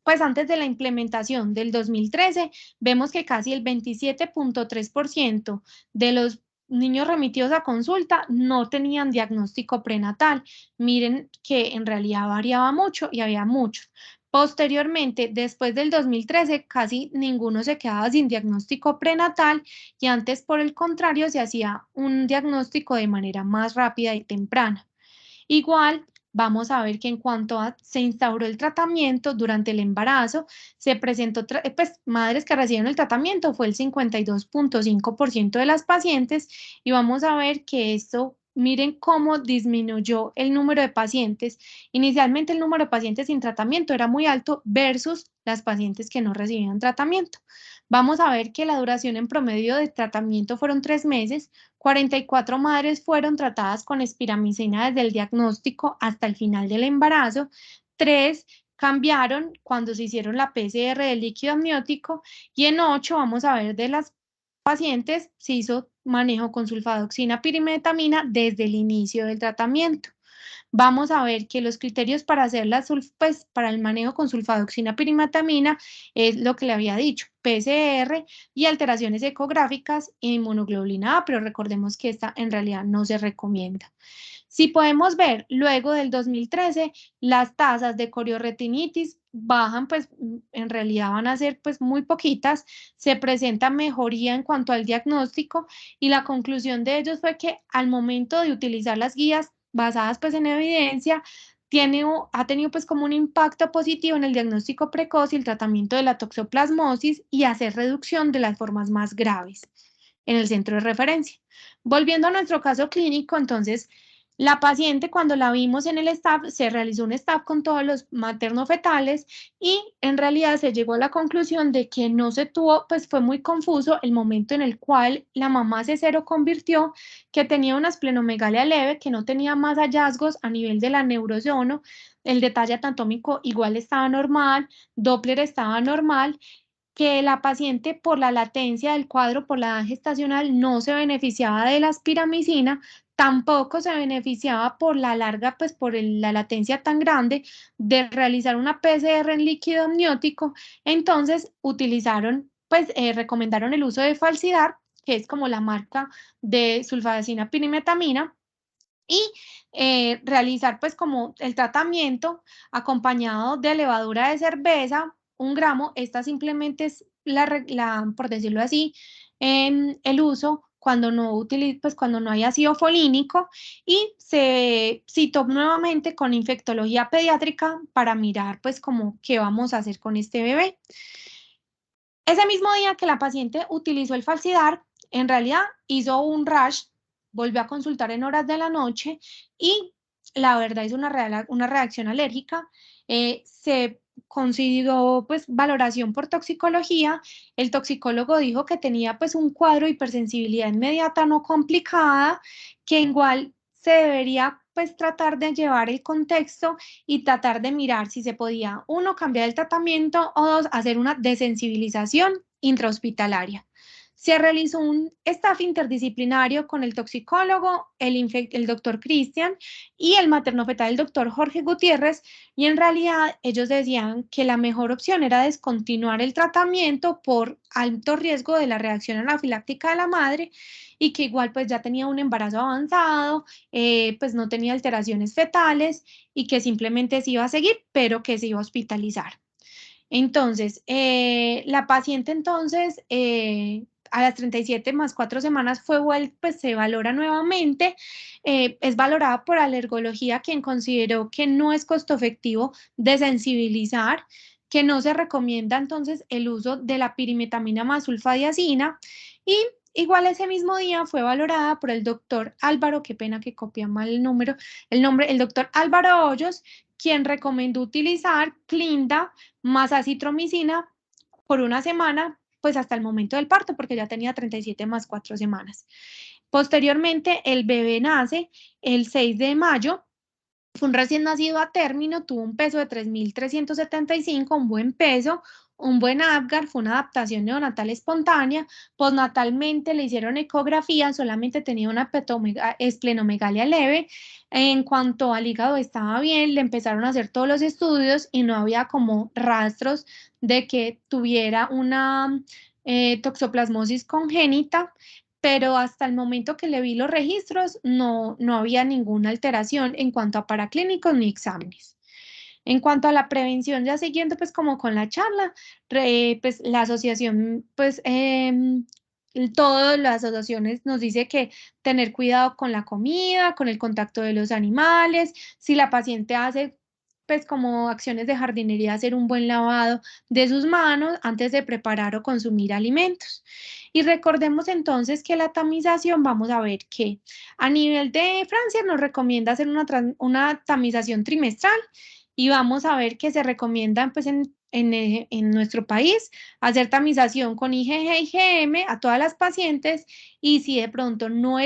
pues antes de la implementación del 2013, vemos que casi el 27,3% de los niños remitidos a consulta no tenían diagnóstico prenatal. Miren que en realidad variaba mucho y había muchos. Posteriormente, después del 2013, casi ninguno se quedaba sin diagnóstico prenatal, y antes, por el contrario, se hacía un diagnóstico de manera más rápida y temprana. Igual, vamos a ver que en cuanto se instauró el tratamiento durante el embarazo, se presentó, pues madres que recibieron el tratamiento fue el 52,5% de las pacientes, y vamos a ver que esto, miren cómo disminuyó el número de pacientes. Inicialmente el número de pacientes sin tratamiento era muy alto versus las pacientes que no recibían tratamiento. Vamos a ver que la duración en promedio de tratamiento fueron 3 meses, 44 madres fueron tratadas con espiramicina desde el diagnóstico hasta el final del embarazo, 3 cambiaron cuando se hicieron la PCR del líquido amniótico, y en 8 vamos a ver de las pacientes se hizo manejo con sulfadoxina pirimetamina desde el inicio del tratamiento. Vamos a ver que los criterios para hacer pues, para el manejo con sulfadoxina pirimetamina es lo que le había dicho, PCR y alteraciones ecográficas e inmunoglobulina A, pero recordemos que esta en realidad no se recomienda. Si podemos ver, luego del 2013, las tasas de coriorretinitis bajan, pues en realidad van a ser pues muy poquitas, se presenta mejoría en cuanto al diagnóstico, y la conclusión de ellos fue que al momento de utilizar las guías basadas pues en evidencia, ha tenido pues como un impacto positivo en el diagnóstico precoz y el tratamiento de la toxoplasmosis, y hacer reducción de las formas más graves en el centro de referencia. Volviendo a nuestro caso clínico, entonces, La paciente, cuando la vimos en el staff, se realizó un staff con todos los materno-fetales y en realidad se llegó a la conclusión de que no se tuvo, pues fue muy confuso el momento en el cual la mamá se convirtió, que tenía una esplenomegalia leve, que no tenía más hallazgos a nivel de la neurozono, el detalle anatómico igual estaba normal, Doppler estaba normal, que la paciente por la latencia del cuadro, por la edad gestacional, no se beneficiaba de la aspiramicina, tampoco se beneficiaba por la larga, pues por la latencia tan grande de realizar una PCR en líquido amniótico, entonces utilizaron, pues recomendaron el uso de Falsidar, que es como la marca de sulfadacina pirimetamina, y realizar pues como el tratamiento acompañado de levadura de cerveza, 1 gramo, esta simplemente es por decirlo así, el uso cuando pues cuando no hay ácido folínico y se citó nuevamente con infectología pediátrica para mirar pues como qué vamos a hacer con este bebé. Ese mismo día que la paciente utilizó el Falsidar, en realidad hizo un rash, volvió a consultar en horas de la noche y la verdad es una reacción alérgica. Se consideró pues valoración por toxicología. El toxicólogo dijo que tenía pues un cuadro de hipersensibilidad inmediata no complicada, que igual se debería pues tratar de llevar el contexto y tratar de mirar si se podía, 1, cambiar el tratamiento o 2, hacer una desensibilización intrahospitalaria. Se realizó un staff interdisciplinario con el toxicólogo, el doctor Cristian y el materno-fetal, el doctor Jorge Gutiérrez, y en realidad ellos decían que la mejor opción era descontinuar el tratamiento por alto riesgo de la reacción anafiláctica de la madre y que igual pues ya tenía un embarazo avanzado, pues no tenía alteraciones fetales y que simplemente se iba a seguir, pero que se iba a hospitalizar. Entonces, la paciente entonces, a las 37 más 4 semanas pues se valora nuevamente, es valorada por alergología, quien consideró que no es costo efectivo desensibilizar, que no se recomienda entonces el uso de la pirimetamina más sulfadiazina y igual ese mismo día fue valorada por el doctor Álvaro, qué pena que copia mal el doctor Álvaro Hoyos, quien recomendó utilizar Clinda más acitromicina por 1 semana, pues hasta el momento del parto, porque ya tenía 37 más 4 semanas. Posteriormente, el bebé nace el 6 de mayo, fue un recién nacido a término, tuvo un peso de 3.375, un buen peso, un buen Apgar, fue una adaptación neonatal espontánea. Postnatalmente le hicieron ecografía, solamente tenía una esplenomegalia leve. En cuanto al hígado estaba bien, le empezaron a hacer todos los estudios y no había como rastros de que tuviera una toxoplasmosis congénita, pero hasta el momento que le vi los registros no había ninguna alteración en cuanto a paraclínicos ni exámenes. En cuanto a la prevención, ya siguiendo pues como con la charla, pues la asociación, pues todas las asociaciones nos dice que tener cuidado con la comida, con el contacto de los animales, si la paciente hace pues como acciones de jardinería, hacer un buen lavado de sus manos antes de preparar o consumir alimentos. Y recordemos entonces que la tamización, vamos a ver que a nivel de Francia nos recomienda hacer una tamización trimestral y vamos a ver que se recomiendan pues en nuestro país hacer tamización con IgG y IgM a todas las pacientes y si de pronto no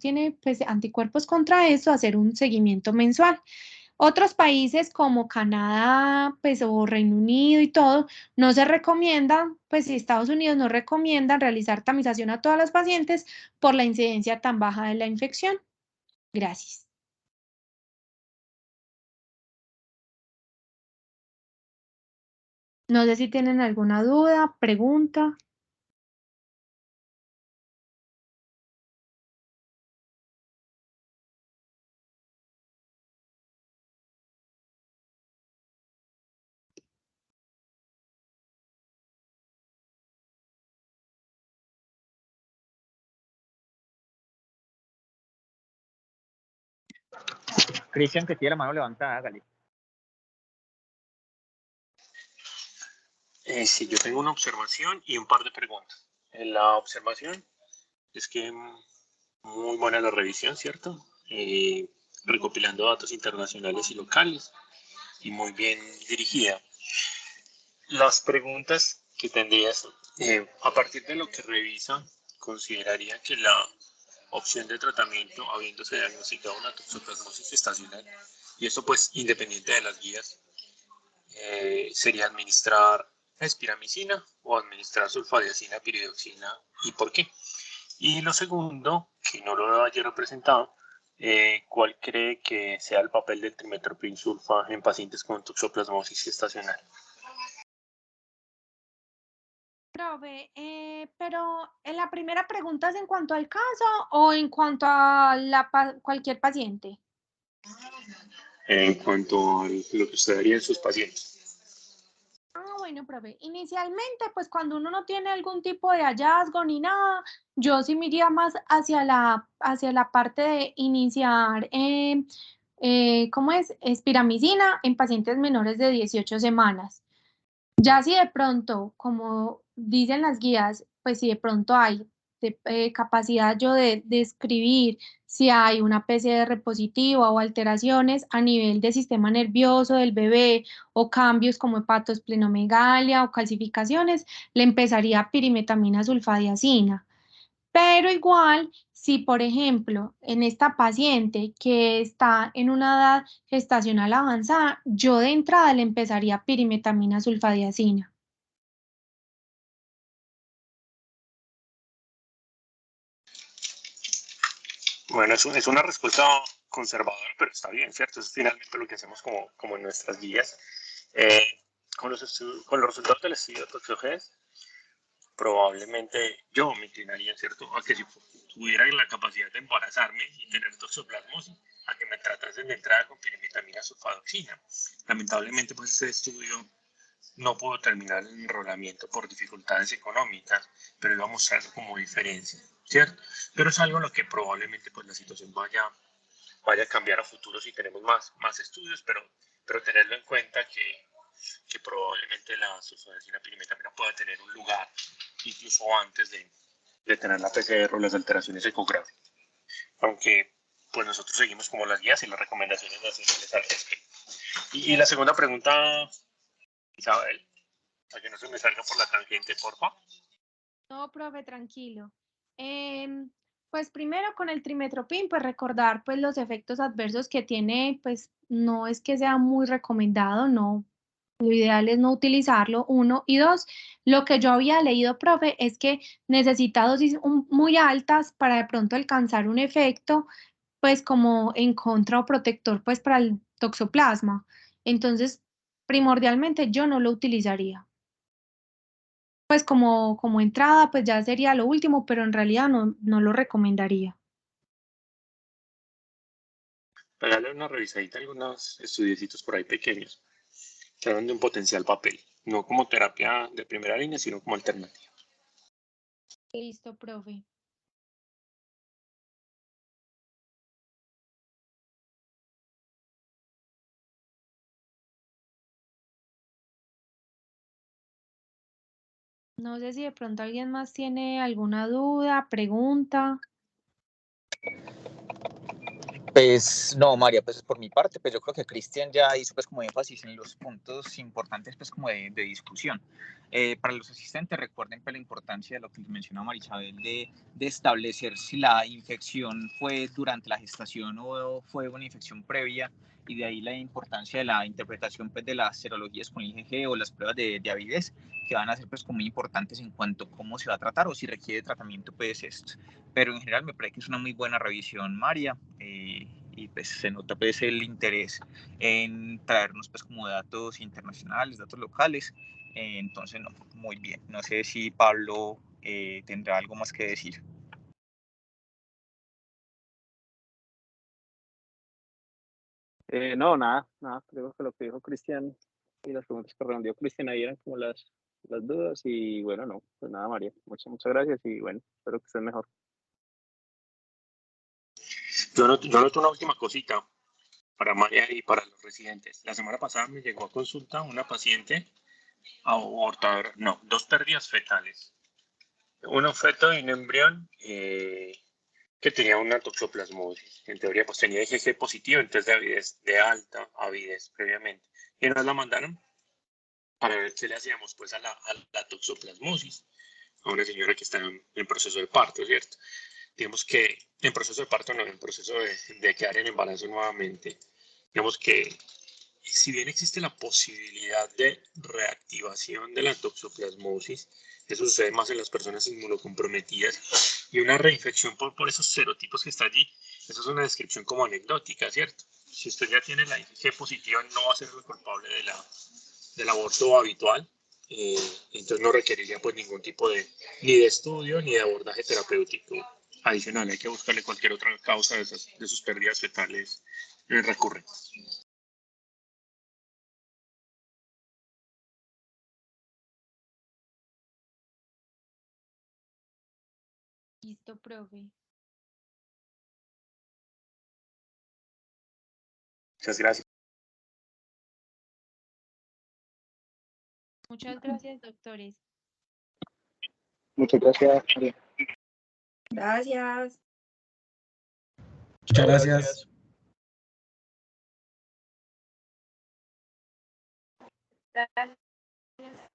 tiene pues anticuerpos contra eso, hacer un seguimiento mensual. Otros países como Canadá, pues, o Reino Unido y todo, no se recomienda, pues, si Estados Unidos no recomienda realizar tamización a todas las pacientes por la incidencia tan baja de la infección. Gracias. No sé si tienen alguna duda, pregunta. Cristian, que tiene la mano levantada, hágale. Sí, yo tengo una observación y un par de preguntas. La observación es que Muy buena la revisión, ¿cierto? Recopilando datos internacionales y locales y muy bien dirigida. Las preguntas que tendrías, a partir de lo que revisa, consideraría que la opción de tratamiento, habiéndose diagnosticado una toxoplasmosis estacional, y esto pues independiente de las guías, sería administrar espiramicina o administrar sulfadiacina, piridoxina, y por qué. Y lo segundo, que no lo haya representado, ¿cuál cree que sea el papel del trimethoprim sulfa en pacientes con toxoplasmosis estacional? Profe, pero en la primera pregunta es en cuanto al caso o en cuanto a cualquier paciente. En cuanto a lo que usted haría en sus pacientes. Bueno, profe, inicialmente, pues cuando uno no tiene algún tipo de hallazgo ni nada, yo sí me iría más hacia la parte de iniciar, ¿cómo es? Espiramicina en pacientes menores de 18 semanas. Ya si de pronto, como dicen las guías, pues si de pronto hay capacidad yo de escribir si hay una PCR positiva o alteraciones a nivel del sistema nervioso del bebé o cambios como hepatosplenomegalia o calcificaciones, le empezaría pirimetamina sulfadiazina. Pero igual, si por ejemplo en esta paciente que está en una edad gestacional avanzada, yo de entrada le empezaría pirimetamina sulfadiazina. Bueno, es una respuesta conservadora, pero está bien, ¿cierto? Es finalmente lo que hacemos como en nuestras guías. Eh, con los resultados del estudio de Toxogenes, probablemente yo me inclinaría, ¿cierto? A que si tuviera la capacidad de embarazarme y tener toxoplasmosis, a que me tratasen de entrada con pirimetamina sulfadoxina. Lamentablemente, pues este estudio no pudo terminar el enrolamiento por dificultades económicas, pero iba a mostrar como diferencia, ¿cierto? Pero es algo en lo que probablemente pues la situación vaya a cambiar a futuro si tenemos más estudios, pero tenerlo en cuenta que probablemente la sulfadecina pirimetamina pueda tener un lugar incluso antes de tener la PCR o las alteraciones ecográficas. Aunque pues nosotros seguimos como las guías y las recomendaciones nacionales al respecto. Y la segunda pregunta, Isabel, para que no se me salga por la tangente, por favor. No, profe, tranquilo. Pues primero con el trimetoprim, pues recordar pues los efectos adversos que tiene, pues no es que sea muy recomendado, no. Lo ideal es no utilizarlo, uno. Y dos, lo que yo había leído, profe, es que necesita dosis muy altas para de pronto alcanzar un efecto, pues como en contra o protector, pues para el toxoplasma. Entonces, primordialmente yo no lo utilizaría. Pues como entrada, pues ya sería lo último, pero en realidad no lo recomendaría. Darle una revisadita a algunos estudiecitos por ahí pequeños que hablan de un potencial papel, no como terapia de primera línea, sino como alternativa. Listo, profe. No sé si de pronto alguien más tiene alguna duda, pregunta. Pues no, María, pues por mi parte, pues yo creo que Cristian ya hizo pues como énfasis en los puntos importantes pues como de discusión. Para los asistentes recuerden pues la importancia de lo que les mencionó Marisabel de establecer si la infección fue durante la gestación o fue una infección previa y de ahí la importancia de la interpretación pues de las serologías con IgG o las pruebas de avidez que van a ser pues como muy importantes en cuanto a cómo se va a tratar o si requiere tratamiento pues esto. Pero en general me parece que es una muy buena revisión, María, y pues se nota pues el interés en traernos pues como datos internacionales, datos locales, entonces no, muy bien. No sé si Pablo tendrá algo más que decir. No, nada. Creo que lo que dijo Cristian y las preguntas que respondió Cristian ahí eran como las dudas. Y bueno, no, pues nada, María. Muchas gracias y bueno, espero que estés mejor. Yo noto una última cosita para María y para los residentes. La semana pasada me llegó a consulta una paciente abortadora, no, dos pérdidas fetales. Un feto y un embrión que tenía una toxoplasmosis. En teoría, pues tenía IgG positivo, entonces de avidez, de alta avidez previamente. Y nos la mandaron para ver qué le hacíamos pues a la toxoplasmosis, a una señora que está en proceso de parto, ¿cierto? Digamos que en proceso de parto, no, en proceso de quedar en embarazo nuevamente. Digamos que si bien existe la posibilidad de reactivación de la toxoplasmosis, eso sucede más en las personas inmunocomprometidas, y una reinfección por esos serotipos que está allí, eso es una descripción como anecdótica, ¿cierto? Si usted ya tiene la IgG positiva, no va a ser el culpable del aborto habitual, entonces no requeriría pues ningún tipo ni de estudio ni de abordaje terapéutico adicional. Hay que buscarle cualquier otra causa de sus pérdidas fetales recurrentes. Listo, profe. Muchas gracias. Muchas gracias, doctores. Muchas gracias, María. Gracias. Muchas gracias. Gracias.